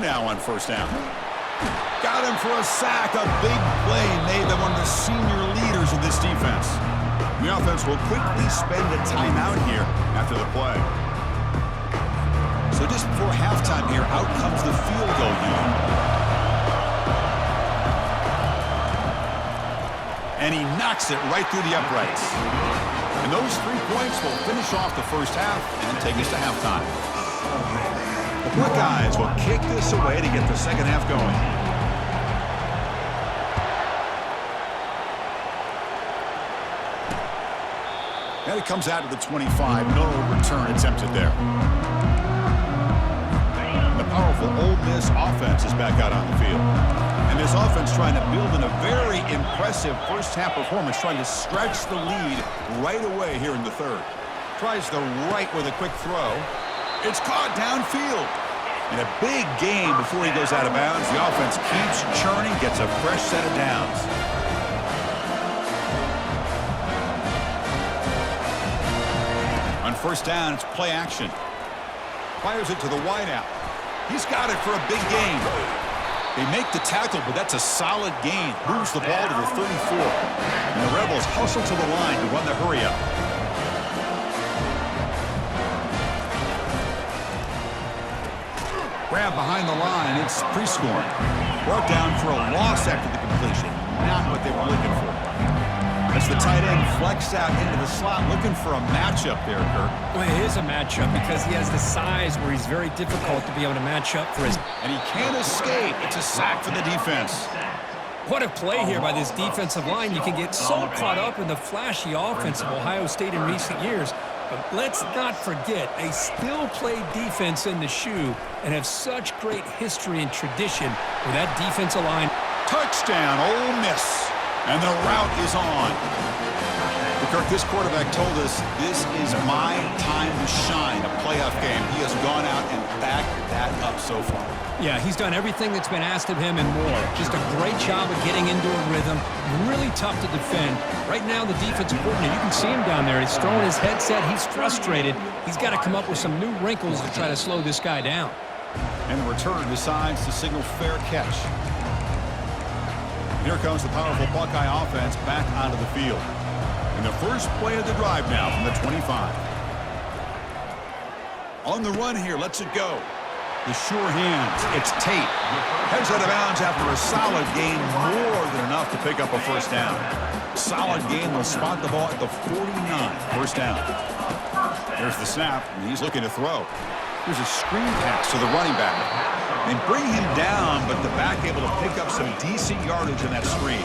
now on first down. Got him for a sack. A big play made them one of the senior leaders of this defense. The offense will quickly spend a timeout here after the play. So just before halftime here, out comes the field goal unit. And he knocks it right through the uprights. And those 3 points will finish off the first half and take us to halftime. The Buckeyes will kick this away to get the second half going. And it comes out to the 25. No return attempted there. The powerful Ole Miss offense is back out on the field. And this offense trying to build in a very impressive first-half performance, trying to stretch the lead right away here in the third. Tries the right with a quick throw. It's caught downfield. And a big gain before he goes out of bounds. The offense keeps churning, gets a fresh set of downs. On first down, it's play action. Fires it to the wideout. He's got it for a big gain. They make the tackle, but that's a solid gain. Moves the ball to the 34. And the Rebels hustle to the line to run the hurry-up. Grab behind the line. It's pre-scoring. Brought down for a loss after the completion. Not what they were looking for. As the tight end flexed out into the slot, looking for a matchup there, Kirk. Well, it is a matchup because he has the size where he's very difficult to be able to match up for his... And he can't escape. It's a sack for the defense. What a play here by this defensive line. You can get so caught up in the flashy offense of Ohio State in recent years. But let's not forget, they still play defense in the shoe and have such great history and tradition with that defensive line. Touchdown, Ole Miss. And the route is on. But Kirk, this quarterback told us this is my time to shine, a playoff game. He has gone out and backed that up so far. Yeah, he's done everything that's been asked of him and more. Just a great job of getting into a rhythm. Really tough to defend. Right now, the defensive coordinator, you can see him down there. He's throwing his headset. He's frustrated. He's got to come up with some new wrinkles to try to slow this guy down. And the return decides to signal fair catch. Here comes the powerful Buckeye offense back onto the field. And the first play of the drive now from the 25. On the run here, lets it go. The sure hands, it's Tate. Heads out of bounds after a solid gain, more than enough to pick up a first down. Solid gain, will spot the ball at the 49. First down. There's the snap, and he's looking to throw. Here's a screen pass to the running back. They bring him down, but the back able to pick up some decent yardage in that screen.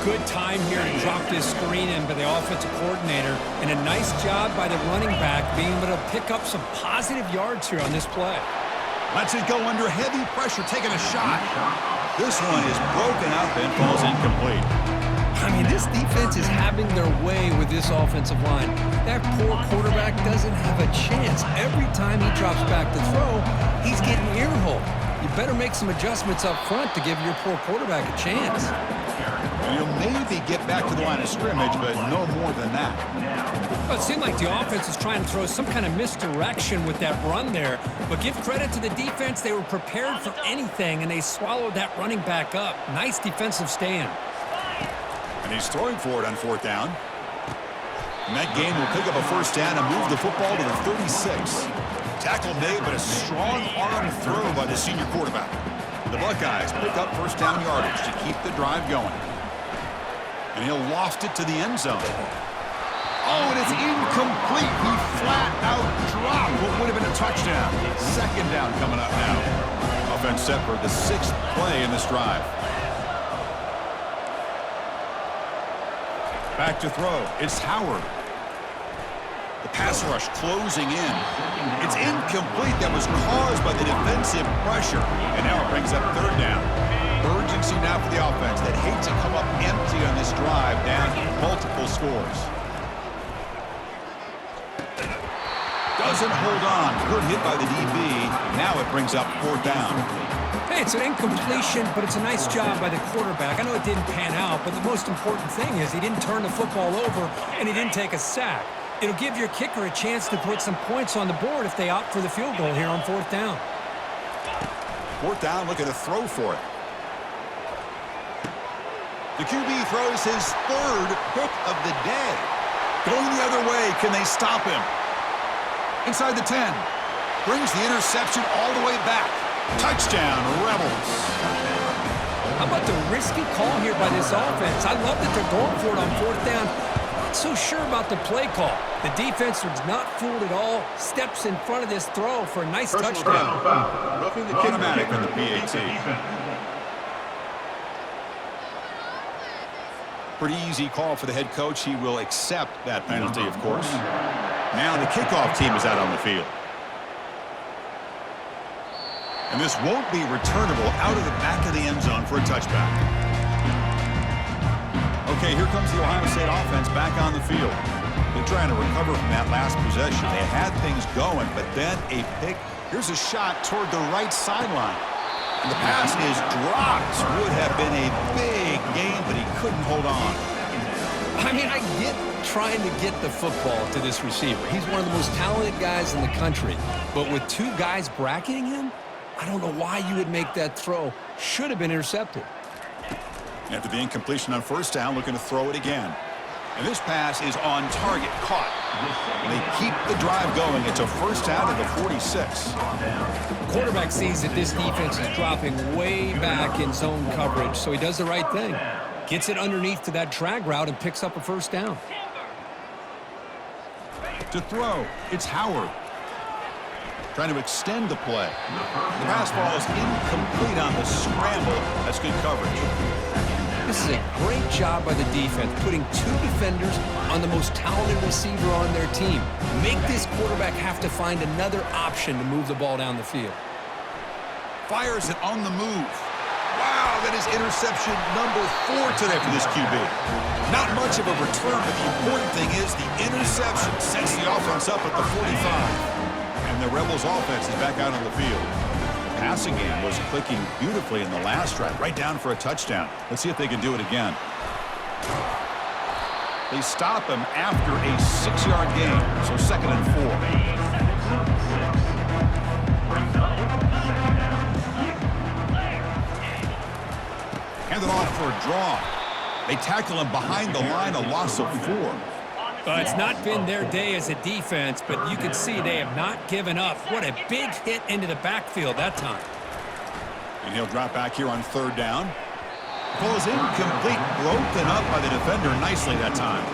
Good time here to drop this screen in by the offensive coordinator, and a nice job by the running back being able to pick up some positive yards here on this play. Lets it go under heavy pressure, taking a shot. This one is broken up and falls incomplete. I mean, this defense is having their way with this offensive line. That poor quarterback doesn't have a chance. Every time he drops back to throw, he's getting earholed. You better make some adjustments up front to give your poor quarterback a chance. You'll maybe get back to the line of scrimmage, but no more than that. Well, it seemed like the offense is trying to throw some kind of misdirection with that run there. But give credit to the defense. They were prepared for anything, and they swallowed that running back up. Nice defensive stand. And he's throwing for it on fourth down. And that game will pick up a first down and move the football to the 36. Tackle made, but a strong arm throw by the senior quarterback. The Buckeyes pick up first down yardage to keep the drive going. And he'll loft it to the end zone. Oh, and it's incomplete. He flat out dropped what would have been a touchdown. Second down coming up now. Offense set for the 6th play in this drive. Back to throw. It's Howard. The pass rush closing in. It's incomplete. That was caused by the defensive pressure. And now it brings up third down. Urgency now for the offense that hates to come up empty on this drive, down multiple scores. Doesn't hold on. Good hit by the DB. Now it brings up fourth down. Hey, it's an incompletion, but it's a nice job by the quarterback. I know it didn't pan out, but the most important thing is he didn't turn the football over and he didn't take a sack. It'll give your kicker a chance to put some points on the board if they opt for the field goal here on fourth down. 4th down, looking to throw for it. The QB throws his 3rd pick of the day. Going the other way, can they stop him? Inside the 10. Brings the interception all the way back. Touchdown, Rebels. How about the risky call here by this offense? I love that they're going for it on 4th down. Not so sure about the play call. The defense was not fooled at all. Steps in front of this throw for a nice touchdown. Automatic on the PAT. Pretty easy call for the head coach. He will accept that penalty, of course. Now the kickoff team is out on the field. And this won't be returnable out of the back of the end zone for a touchback. Okay, here comes the Ohio State offense back on the field. They're trying to recover from that last possession. They had things going, but then a pick. Here's a shot toward the right sideline. And the pass is dropped. Would have been a big game, but he couldn't hold on. I mean, I get trying to get the football to this receiver. He's one of the most talented guys in the country. But with 2 guys bracketing him, I don't know why you would make that throw. Should have been intercepted. After the incompletion on 1st down, looking to throw it again. And this pass is on target, caught. And they keep the drive going. It's a 1st down at the 46. Quarterback sees that this defense is dropping way back in zone coverage, so he does the right thing. Gets it underneath to that drag route and picks up a 1st down. To throw, it's Howard. Trying to extend the play. The pass ball is incomplete on the scramble. That's good coverage. This is a great job by the defense, putting 2 defenders on the most talented receiver on their team. Make this quarterback have to find another option to move the ball down the field. Fires it on the move. Wow, that is interception number 4 today for this QB. Not much of a return, but the important thing is the interception sets the offense up at the 45. And the Rebels offense is back out on the field. The passing game was clicking beautifully in the last drive, right down for a touchdown. Let's see if they can do it again. They stop him after a 6-yard gain, so 2nd and 4. Hand it off for a draw. They tackle him behind the line, a loss of 4. It's not been their day as a defense, but you can see they have not given up. What a big hit into the backfield that time. And he'll drop back here on 3rd down. Ball is incomplete, broken up by the defender nicely that time.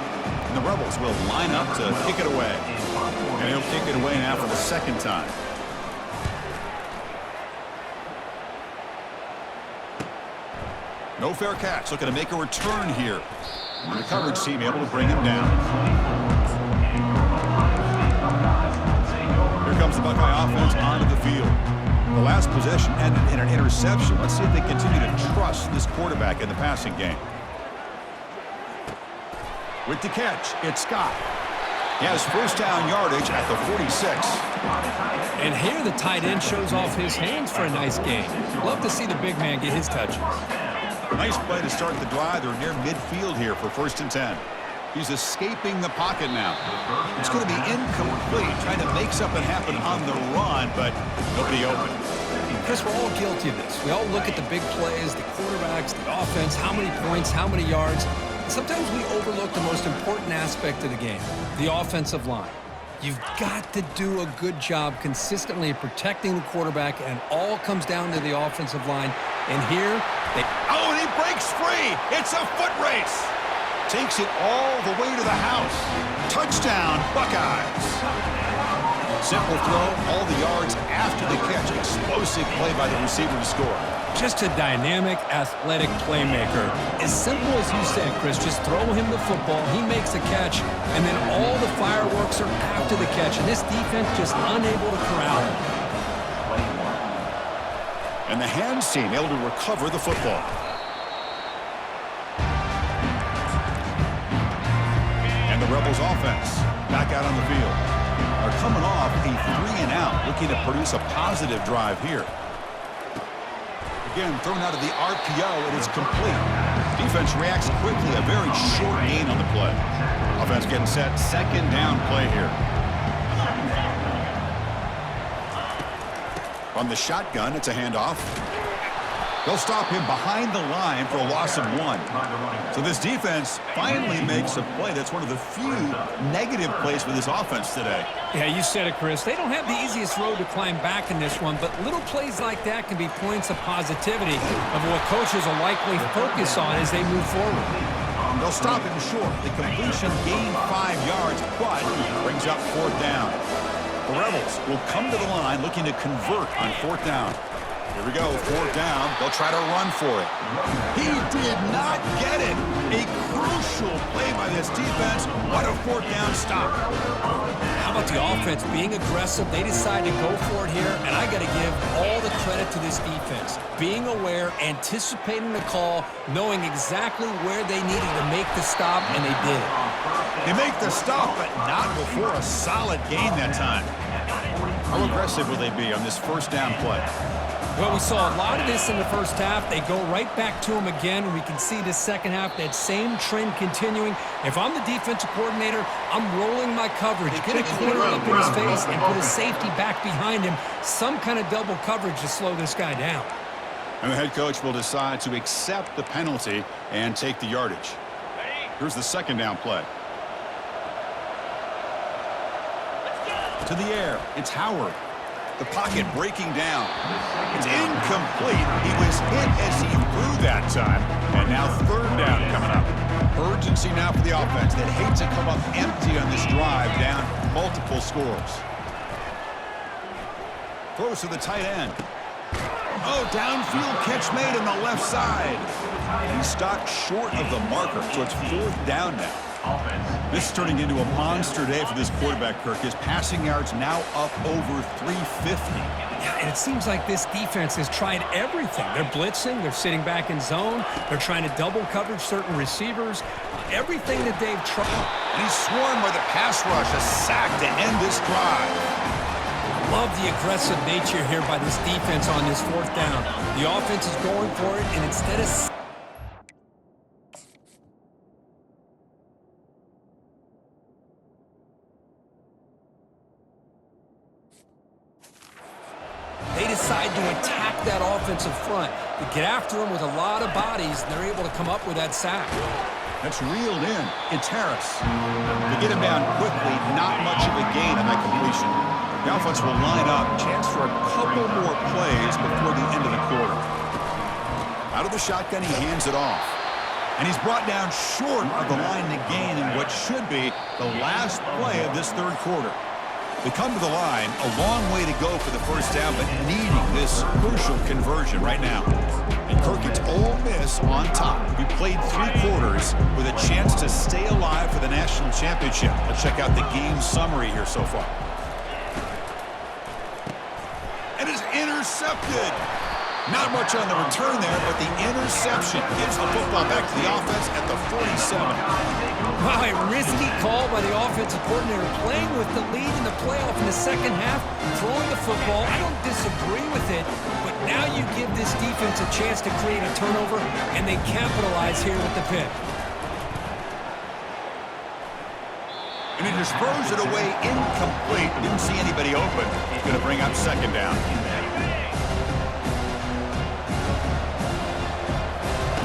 And the Rebels will line up to kick it away. And he'll kick it away now for the 2nd time. No fair catch, looking to make a return here. And the coverage team able to bring him down. Here comes the Buckeye offense onto the field. The last possession ended in an interception. Let's see if they continue to trust this quarterback in the passing game. With the catch, it's Scott. He has 1st down yardage at the 46. And here the tight end shows off his hands for a nice game. Love to see the big man get his touches. Nice play to start the drive. They're near midfield here for 1st and 10. He's escaping the pocket now. It's going to be incomplete, trying to make something happen on the run, but he'll be open. Chris, we're all guilty of this. We all look at the big plays, the quarterbacks, the offense, how many points, how many yards. Sometimes we overlook the most important aspect of the game, the offensive line. You've got to do a good job consistently of protecting the quarterback, and all comes down to the offensive line. And here, oh, and he breaks free. It's a foot race. Takes it all the way to the house. Touchdown, Buckeyes. Simple throw, all the yards after the catch. Explosive play by the receiver to score. Just a dynamic, athletic playmaker. As simple as you said, Chris, just throw him the football, he makes a catch, and then all the fireworks are after the catch, and this defense just unable to corral him. And the hands team able to recover the football. And the Rebels offense back out on the field. Are coming off a 3-and-out, looking to produce a positive drive here. Again, thrown out of the RPO, and it's complete. Defense reacts quickly, a very short gain on the play. Offense getting set, 2nd down play here. From the shotgun, it's a handoff. They'll stop him behind the line for a loss of 1. So this defense finally makes a play. That's one of the few negative plays for this offense today. Yeah, you said it, Chris. They don't have the easiest road to climb back in this one, but little plays like that can be points of positivity of what coaches will likely focus on as they move forward. They'll stop him short. The completion gained 5 yards, but brings up 4th down. The Rebels will come to the line looking to convert on 4th down. Here we go, 4th down. They'll try to run for it. He did not get it. A crucial play by this defense. What a 4th down stop. How about the offense being aggressive? They decide to go for it here, and I got to give all the credit to this defense. Being aware, anticipating the call, knowing exactly where they needed to make the stop, and they did it. They make the stop, but not before a solid gain that time. How aggressive will they be on this 1st down play? Well, we saw a lot of this in the first half. They go right back to him again, and we can see the second half, that same trend continuing. If I'm the defensive coordinator, I'm rolling my coverage, get a corner up in his face, and put a safety back behind him, some kind of double coverage to slow this guy down. And the head coach will decide to accept the penalty and take the yardage. Here's the 2nd down play. To the air, it's Howard. The pocket breaking down. It's incomplete. He was hit as he threw that time. And now 3rd down coming up. Urgency now for the offense that hates to come up empty on this drive, down multiple scores. Throws to the tight end. Oh, downfield catch made on the left side. He's stopped short of the marker, so it's 4th down now. This is turning into a monster day for this quarterback, Kirk. His passing yards now up over 350. Yeah, and it seems like this defense has tried everything. They're blitzing, they're sitting back in zone, they're trying to double coverage certain receivers. Everything that they've tried. And he's swarmed by the pass rush, a sack to end this drive. Love the aggressive nature here by this defense on this 4th down. The offense is going for it, and instead of they decide to attack that offensive front, to get after them with a lot of bodies, and they're able to come up with that sack. That's reeled in. It's Harris. To get him down quickly, not much of a gain on that completion. The offense will line up. Chance for a couple more plays before the end of the quarter. Out of the shotgun, he hands it off. And he's brought down short of the line to gain in what should be the last play of this 3rd quarter. They come to the line, a long way to go for the 1st down, but needing this crucial conversion right now. And Kirk, it's Ole Miss on top. We played 3 quarters with a chance to stay alive for the national championship. Let's check out the game summary here so far. And it's intercepted. Not much on the return there, but the interception gives the football back to the offense at the 47. Wow, a risky call by the offensive coordinator, playing with the lead in the playoff in the second half, throwing the football. I don't disagree with it, but now you give this defense a chance to create a turnover, and they capitalize here with the pick. And he just throws it away incomplete. Didn't see anybody open. He's going to bring up 2nd down.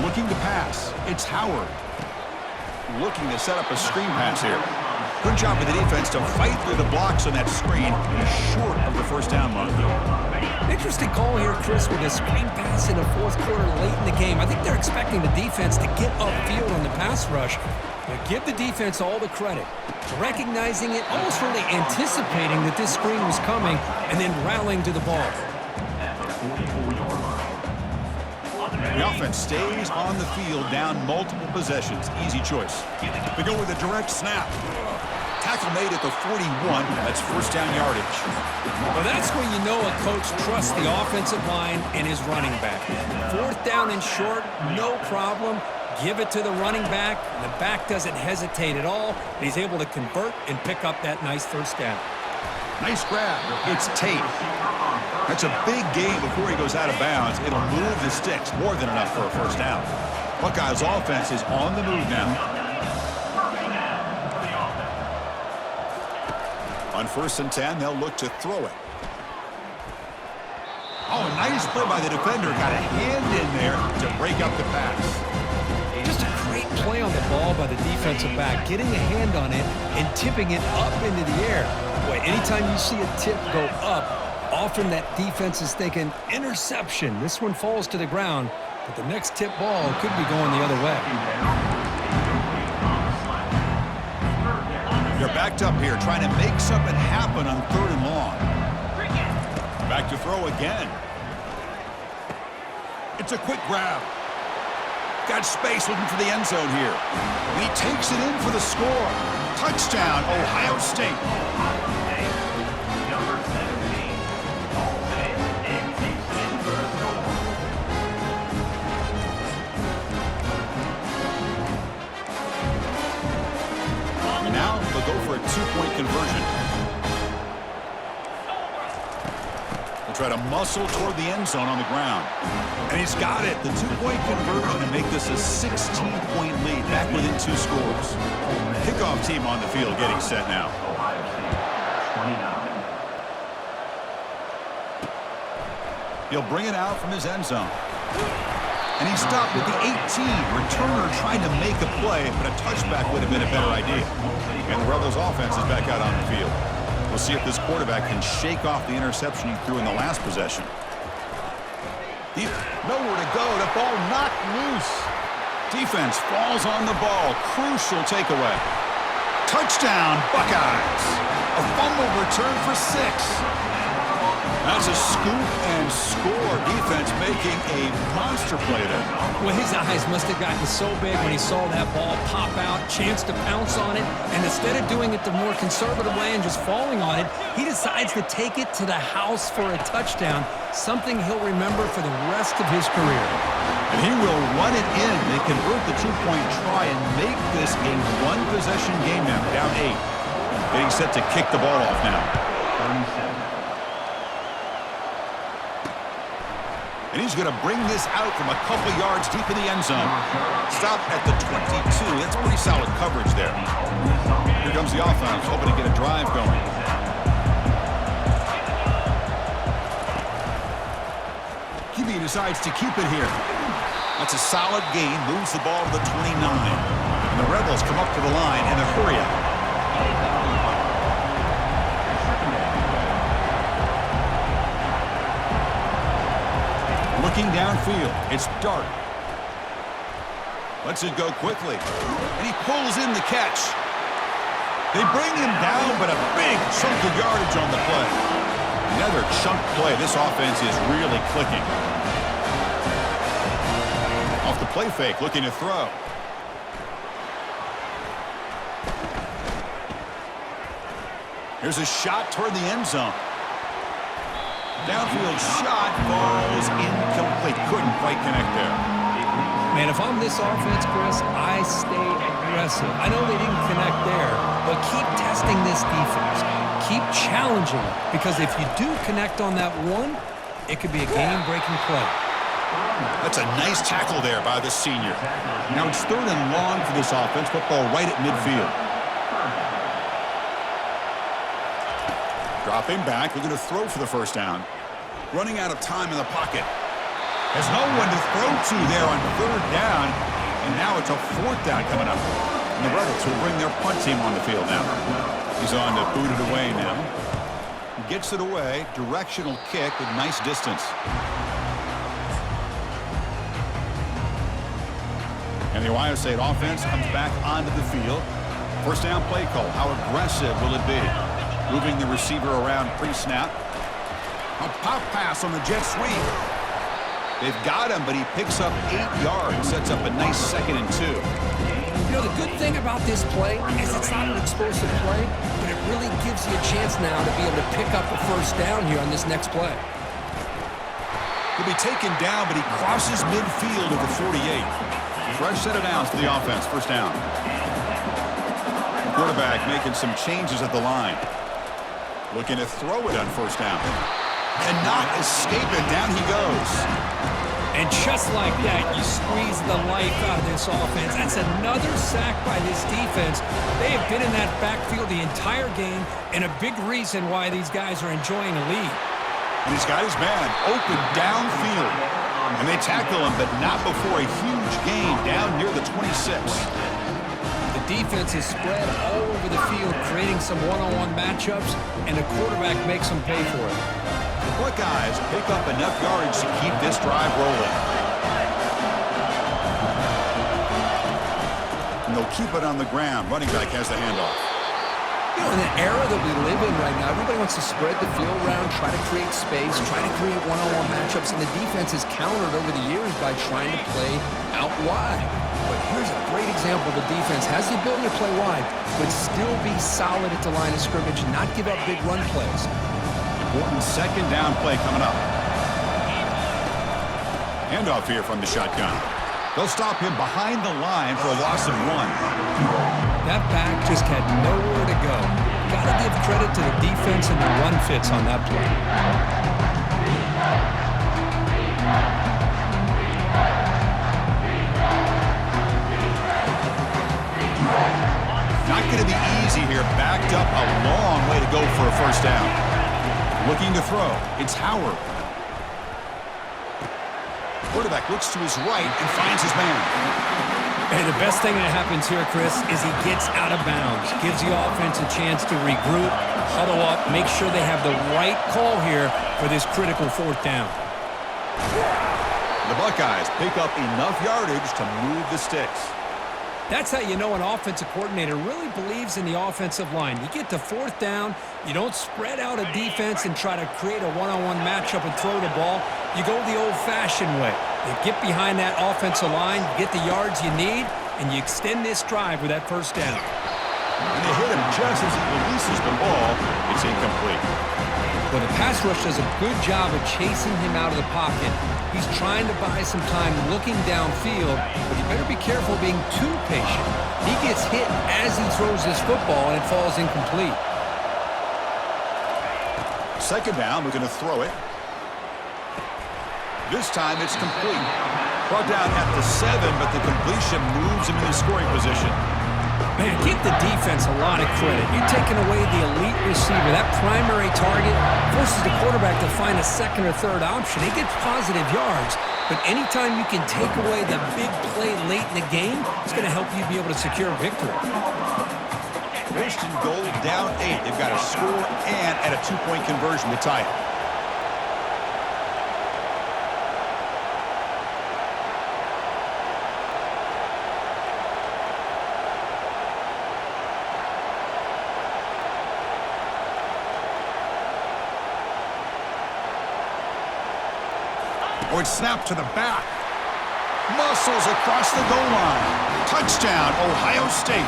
Looking to pass. It's Howard. Looking to set up a screen pass here. Good job with the defense to fight through the blocks on that screen. He's short of the 1st down mark. Interesting call here, Chris, with a screen pass in the 4th quarter late in the game. I think they're expecting the defense to get upfield on the pass rush. But give the defense all the credit. Recognizing it, almost really anticipating that this screen was coming, and then rallying to the ball. The offense stays on the field, down multiple possessions. Easy choice. They go with a direct snap. Tackle made at the 41. That's 1st down yardage. Well, that's where you know a coach trusts the offensive line and his running back. 4th down and short, no problem. Give it to the running back. And the back doesn't hesitate at all. He's able to convert and pick up that nice 1st down. Nice grab. It's Tate. That's a big gain before he goes out of bounds. It'll move the sticks, more than enough for a 1st down. Buckeyes offense is on the move now. On 1st and 10, they'll look to throw it. Oh, nice play by the defender. Got a hand in there to break up the pass. Just a great play on the ball by the defensive back, getting a hand on it and tipping it up into the air. Boy, anytime you see a tip go up, often that defense is thinking interception. This one falls to the ground, but the next tip ball could be going the other way. They're backed up here, trying to make something happen on 3rd and long. Back to throw again. It's a quick grab. Got space looking for the end zone here. And he takes it in for the score. Touchdown, Ohio State. Now they'll go for a 2-point conversion. They'll try to muscle toward the end zone on the ground. And he's got it. The 2-point conversion to make this a 16-point lead, back within 2 scores. Kickoff team on the field getting set now. He'll bring it out from his end zone. And he stopped at the 18. Returner trying to make a play, but a touchback would have been a better idea. And the Rebels offense is back out on the field. We'll see if this quarterback can shake off the interception he threw in the last possession. Nowhere to go. The ball knocked loose. Defense falls on the ball. Crucial takeaway. Touchdown, Buckeyes. A fumble return for 6. That's a scoop and score. Defense making a monster play there. Well, his eyes must have gotten so big when he saw that ball pop out, chance to pounce on it, and instead of doing it the more conservative way and just falling on it, he decides to take it to the house for a touchdown, something he'll remember for the rest of his career. And he will run it in. They convert the 2-point try and make this a 1-possession game now, down 8. Getting set to kick the ball off now. And he's going to bring this out from a couple yards deep in the end zone. Stop at the 22. That's pretty solid coverage there. Here comes the offense, hoping to get a drive going. QB decides to keep it here. That's a solid gain. Moves the ball to the 29. And the Rebels come up to the line in a hurry up. Looking downfield, it's Dart. Lets it go quickly. And he pulls in the catch. They bring him down, but a big chunk of yardage on the play. Another chunk play. This offense is really clicking. Off the play fake, looking to throw. Here's a shot toward the end zone. Downfield shot falls incomplete. Couldn't quite connect there. Man, if I'm this offense, Chris, I stay aggressive. I know they didn't connect there, but keep testing this defense. Keep challenging it, because if you do connect on that one, it could be a game-breaking play. That's a nice tackle there by the senior. Now it's 3rd and long for this offense. Football right at midfield. Dropping back, looking to throw for the first down. Running out of time in the pocket. Has no one to throw to there on 3rd down. And now it's a 4th down coming up. And the Rebels will bring their punt team on the field now. He's on to boot it away now. Gets it away. Directional kick with nice distance. And the Ohio State offense comes back onto the field. First down play call. How aggressive will it be? Moving the receiver around pre-snap. A pop pass on the jet sweep. They've got him, but he picks up 8 yards. Sets up a nice 2nd and 2. You know, the good thing about this play is it's not an explosive play, but it really gives you a chance now to be able to pick up a first down here on this next play. He'll be taken down, but he crosses midfield at the 48. Fresh set of downs for the offense. First down. The quarterback making some changes at the line. Looking to throw it on first down. And not escape it. Down he goes. And just like that, you squeeze the life out of this offense. That's another sack by this defense. They have been in that backfield the entire game, and a big reason why these guys are enjoying a lead. And he's got his man open downfield. And they tackle him, but not before a huge gain down near the 26. The defense is spread all over the field, creating some one-on-one matchups, and the quarterback makes them pay for it. The Buckeyes pick up enough yardage to keep this drive rolling. And they'll keep it on the ground. Running back has the handoff. You know, in the era that we live in right now, everybody wants to spread the field around, try to create space, try to create one-on-one matchups, and the defense has countered over the years by trying to play out wide. But here's a great example. The defense has the ability to play wide, but still be solid at the line of scrimmage and not give up big run plays. Important second down play coming up. Handoff here from the shotgun. They'll stop him behind the line for a loss of 1. That back just had nowhere to go. Got to give credit to the defense and the run fits on that play. Not going to be easy here. Backed up a long way to go for a first down. Looking to throw. It's Howard. Quarterback looks to his right and finds his man. And the best thing that happens here, Chris, is he gets out of bounds. Gives the offense a chance to regroup, huddle up, make sure they have the right call here for this critical fourth down. The Buckeyes pick up enough yardage to move the sticks. That's how you know an offensive coordinator really believes in the offensive line. You get to fourth down, you don't spread out a defense and try to create a one-on-one matchup and throw the ball. You go the old-fashioned way. You get behind that offensive line, you get the yards you need, and you extend this drive with that first down. And they hit him just as he releases the ball. It's incomplete. Well, the pass rush does a good job of chasing him out of the pocket. He's trying to buy some time looking downfield, but you better be careful being too patient. He gets hit as he throws this football, and it falls incomplete. Second down, we're going to throw it. This time it's complete. Brought down at the 7, but the completion moves him into scoring position. Man, give the defense a lot of credit. You're taking away the elite receiver. That primary target forces the quarterback to find a second or third option. He gets positive yards, but anytime you can take away the big play late in the game, it's going to help you be able to secure victory. First and goal, down 8. They've got a score and at a 2-point conversion to tie it. Or it's snapped to the back. Muscles across the goal line. Touchdown, Ohio State.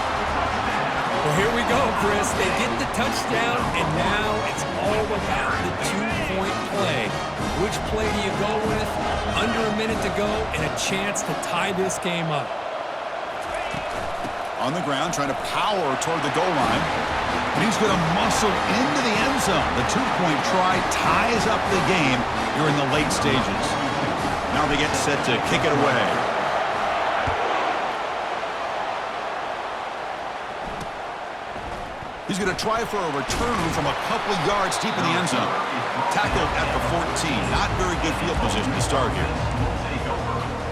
Well, here we go, Chris. They get the touchdown, and now it's all about the 2-point play. Which play do you go with? Under a minute to go and a chance to tie this game up. On the ground, trying to power toward the goal line. And he's going to muscle into the end zone. The 2-point try ties up the game here in the late stages. Now they get set to kick it away. He's going to try for a return from a couple yards deep in the end zone. Tackled at the 14. Not very good field position to start here.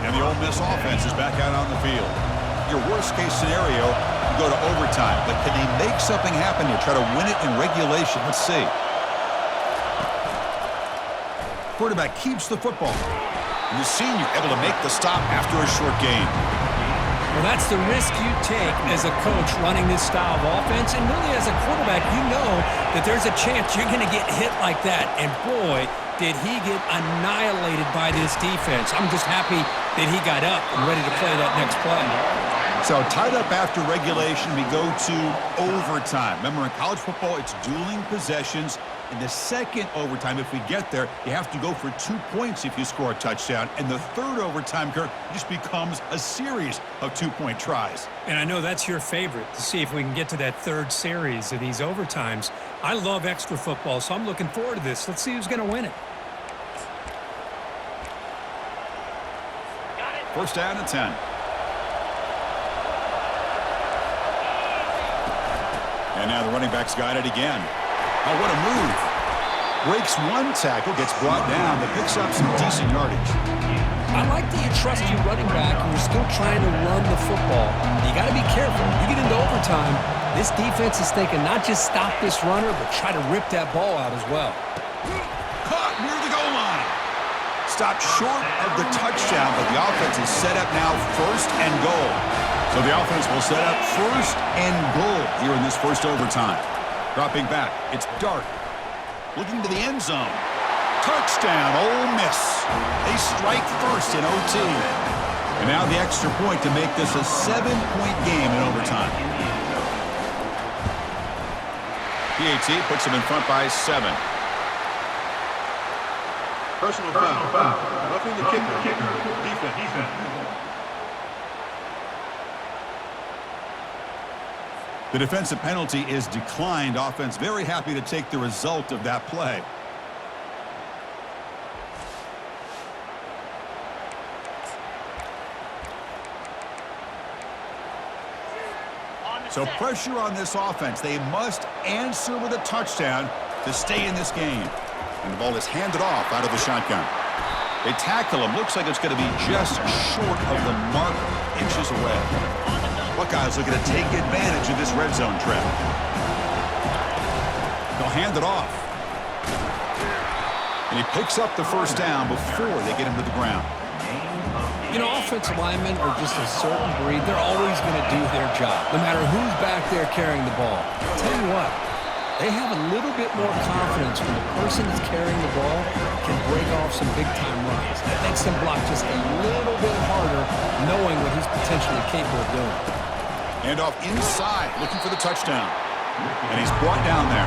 And the Ole Miss offense is back out on the field. Your worst-case scenario, you go to overtime. But can they make something happen here? Try to win it in regulation. Let's see. Quarterback keeps the football. And the senior able to make the stop after a short gain. Well, that's the risk you take as a coach running this style of offense. And really, as a quarterback, you know that there's a chance you're going to get hit like that. And boy, did he get annihilated by this defense. I'm just happy that he got up and ready to play that next play. So tied up after regulation, we go to overtime. Remember, in college football, it's dueling possessions. In the second overtime, if we get there, you have to go for 2 points if you score a touchdown. And the third overtime, Kirk, just becomes a series of 2-point tries. And I know that's your favorite, to see if we can get to that third series of these overtimes. I love extra football, so I'm looking forward to this. Let's see who's going to win it. First down and 10. And now the running back's got it again. Oh, what a move. Breaks one tackle, gets brought down, but picks up some decent yardage. I like that you trust your running back and you're still trying to run the football. You got to be careful. You get into overtime, this defense is thinking not just stop this runner, but try to rip that ball out as well. Caught near the goal line. Stopped short of the touchdown, but the offense is set up now first and goal. So the offense will set up first and goal here in this first overtime. Dropping back, it's Dart. Looking to the end zone. Touchdown, Ole Miss. They strike first in OT. And now the extra point to make this a 7-point game in overtime. PAT puts them in front by 7. Personal foul. Roughing the kicker. Defense. The defensive penalty is declined. Offense very happy to take the result of that play. So pressure on this offense. They must answer with a touchdown to stay in this game. And the ball is handed off out of the shotgun. They tackle him. Looks like it's going to be just short of the mark, inches away. Buckeyes looking to take advantage of this red zone trap. They'll hand it off. And he picks up the first down before they get him to the ground. You know, offensive linemen are just a certain breed. They're always going to do their job, no matter who's back there carrying the ball. I'll tell you what, they have a little bit more confidence when the person that's carrying the ball can break off some big-time runs. That makes them block just a little bit harder, knowing what he's potentially capable of doing. Hand off inside, looking for the touchdown. And he's brought down there.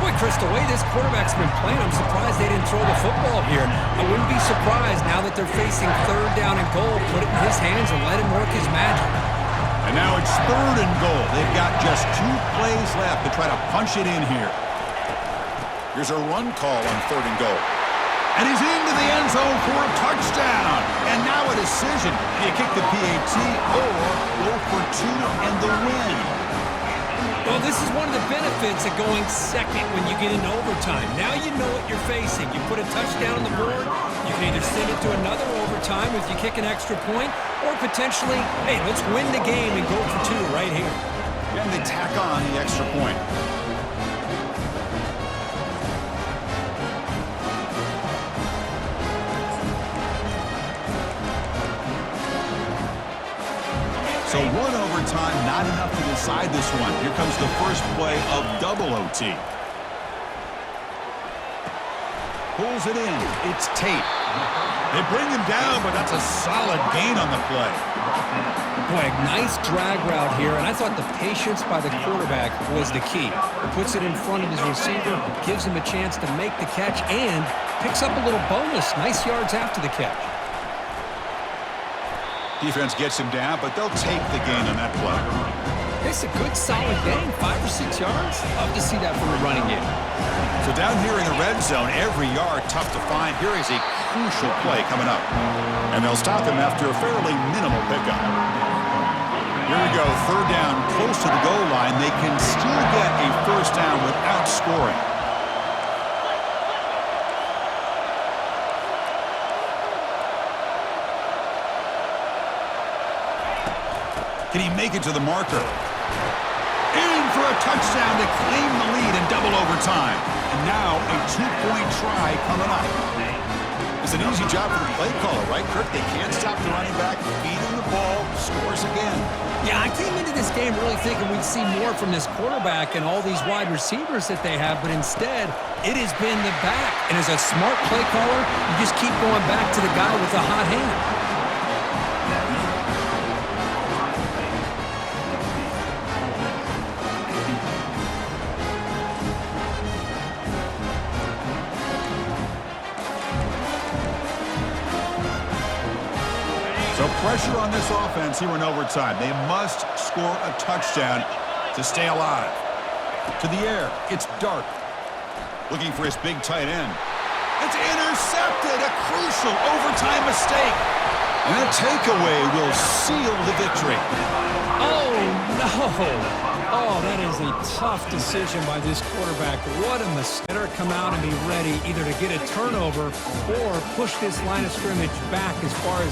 Boy, Chris, the way this quarterback's been playing, I'm surprised they didn't throw the football here. I wouldn't be surprised now that they're facing third down and goal. Put it in his hands and let him work his magic. And now it's third and goal. They've got just 2 plays left to try to punch it in here. Here's a run call on third and goal. And he's into the end zone for a touchdown. And now a decision. Do you kick the PAT or go for 2 and the win? Well, this is one of the benefits of going second when you get into overtime. Now you know what you're facing. You put a touchdown on the board, you can either send it to another overtime if you kick an extra point, or potentially, hey, let's win the game and go for 2 right here. And they tack on the extra point. So 1 overtime, not enough to decide this one. Here comes the first play of double OT. Pulls it in. It's Tate. They bring him down, but that's a solid gain on the play. Boy, nice drag route here, and I thought the patience by the quarterback was the key. He puts it in front of his receiver, gives him a chance to make the catch, and picks up a little bonus. Nice yards after the catch. Defense gets him down, but they'll take the gain on that play. It's a good, solid gain, 5 or 6 yards. Love to see that from a running game. So down here in the red zone, every yard tough to find. Here is a crucial play coming up. And they'll stop him after a fairly minimal pickup. Here we go, third down, close to the goal line. They can still get a first down without scoring. Can he make it to the marker? In for a touchdown to claim the lead in double overtime. And now a 2-point try coming up. It's an easy job for the play caller, right, Kirk? They can't stop the running back, feed him the ball, scores again. Yeah, I came into this game really thinking we'd see more from this quarterback and all these wide receivers that they have, but instead, it has been the back. And as a smart play caller, you just keep going back to the guy with the hot hand. So pressure on this offense here in overtime. They must score a touchdown to stay alive. To the air, it's Dart. Looking for his big tight end. It's intercepted, a crucial overtime mistake. And a takeaway will seal the victory. Oh, no. Oh, that is a tough decision by this quarterback. What a mistake. Better come out and be ready either to get a turnover or push this line of scrimmage back as far as